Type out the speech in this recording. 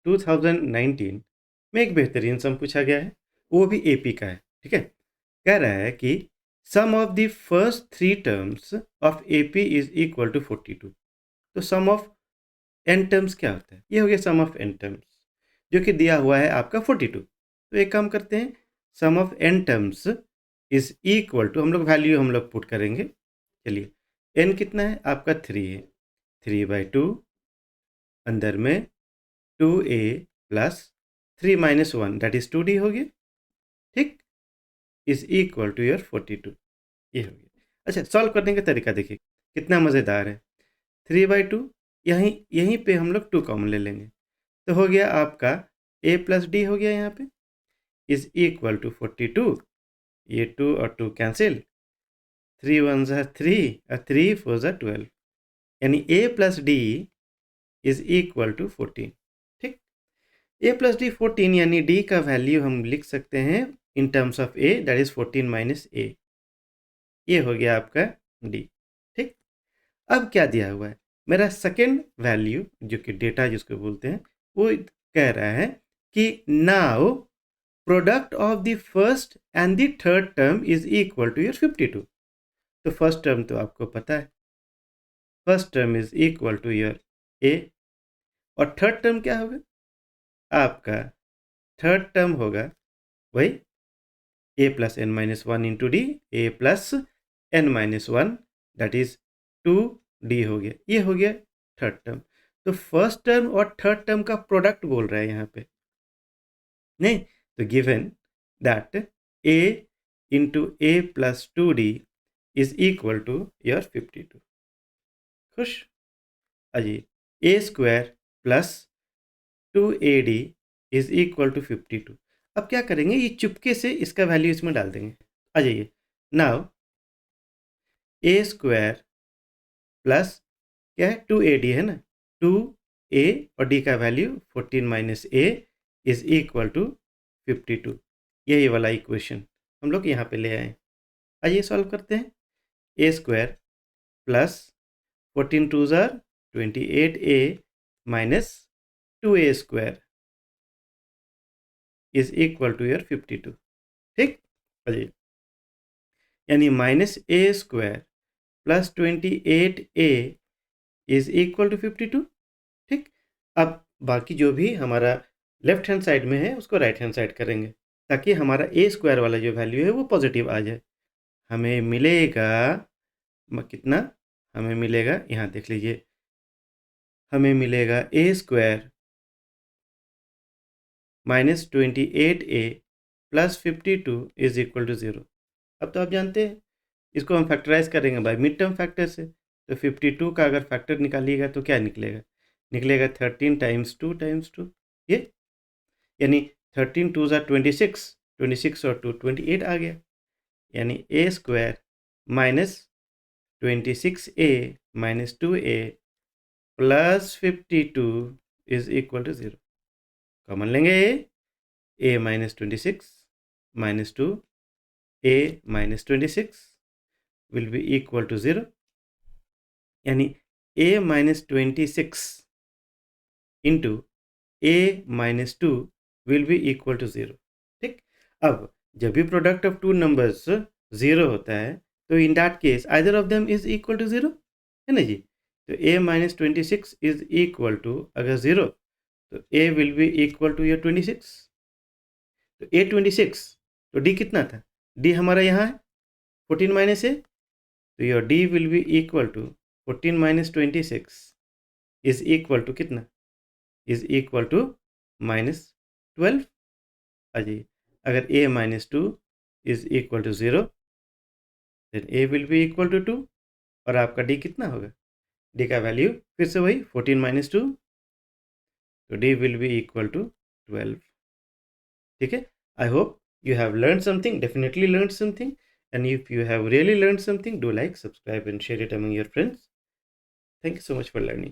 2019 में एक बेहतरीन सम पूछा गया है, वो भी एपी का है। ठीक है, कह रहा है कि sum of the first 3 terms of AP is equal to 42। तो सम ऑफ एन टर्म्स क्या होता है? ये हो गया सम ऑफ एन टर्म्स, जो कि दिया हुआ है आपका 42। तो एक काम करते हैं, sum of n terms is equal to, हम लोग वैल्यू हम लोग पुट करेंगे। चलिए, एन कितना है आपका? 3 है। 3/2 अंदर में 2a plus 3 minus 1 that is 2d हो गया। ठीक, इज इक्वल टू योर 42। ये हो गया। अच्छा, सॉल्व करने का तरीका देखिए कितना मज़ेदार है। 3/2, यहीं यहीं पे हम लोग 2 कॉमन ले लेंगे, तो हो गया आपका a प्लस डी हो गया यहाँ पे, इज इक्वल टू 42। ये 2 और 2 कैंसिल, 3 1 3 और 3 4 12, यानी a plus d is equal to 14। ठीक, a प्लस डी 14, यानी d का वैल्यू हम लिख सकते हैं in terms of a, that is 14 minus a। ये हो गया आपका d। ठीक, अब क्या दिया हुआ है? मेरा सेकेंड वैल्यू, जो कि डेटा जिसको बोलते हैं, वो कह रहा है कि now product of the first and the third term is equal to your 52। तो फर्स्ट टर्म तो आपको पता है, first term is equal to your a, और थर्ड टर्म क्या होगा आपका? थर्ड टर्म होगा वही a plus n minus 1 into d, a plus n minus 1 that is 2d हो गया। ये हो गया थर्ड टर्म। तो फर्स्ट टर्म और थर्ड टर्म का प्रोडक्ट बोल रहा है यहाँ पे, नहीं? तो given that a into a plus 2d is equal to your 52। खुश? अजी, a square plus 2ad is equal to 52। अब क्या करेंगे, ये चुपके से इसका वैल्यू इसमें डाल देंगे। आ जाइए, नाउ a स्क्वायर प्लस क्या है? 2ad है ना, 2a और d का value 14 minus a is equal to 52। यही वाला इक्वेशन हम लोग यहाँ पे ले आए। आइए सॉल्व करते हैं। a स्क्वायर प्लस 14 2 ज़ार 28a minus 2a square is equal to your 52। ठीक, अजी, यानी minus a square plus 28a is equal to 52। ठीक, अब बाकी जो भी हमारा लेफ्ट हैंड साइड में है उसको राइट हैंड साइड करेंगे, ताकि हमारा a स्क्वायर वाला जो वैल्यू है वो पॉजिटिव आ जाए। हमें मिलेगा कितना? हमें मिलेगा, यहाँ देख लीजिए, हमें मिलेगा a square minus 28a plus 52 is equal to 0। अब तो आप जानते हैं इसको हम फैक्टराइज करेंगे बाय मिड टर्म फैक्टर से। तो 52 का अगर फैक्टर निकालिएगा तो क्या निकलेगा? निकलेगा 13 टाइम्स 2 टाइम्स 2, ये यानी 13 2 ज़ा 26, 26 और 2 28 आ गया। यानी a square minus 26a minus 2a plus 52 is equal to 0। Common लेंगे a minus 26 minus 2 a minus 26 will be equal to 0, यानी a minus 26 into a minus 2 will be equal to 0। ठीक, अब जब भी प्रोडक्ट ऑफ टू नंबर्स 0 होता है तो in that case either of them is equal to 0, है ना जी? तो a minus 26 is equal to, अगर 0 तो a will be equal to your 26। तो a 26, तो d कितना था? d हमारा यहाँ है 14 माइनस a, तो your d will be equal to 14 minus 26 is equal to कितना? Is equal to minus 12। अजी, अगर a minus 2 is equal to 0 then a will be equal to 2, और आपका d कितना होगा? d का वैल्यू फिर से वही 14 माइनस 2, तो d will be equal to 12। ठीक है, I hope you have learned something, definitely learned something, and if you have really learned something, do like, subscribe and share it among your friends. Thank you so much for learning.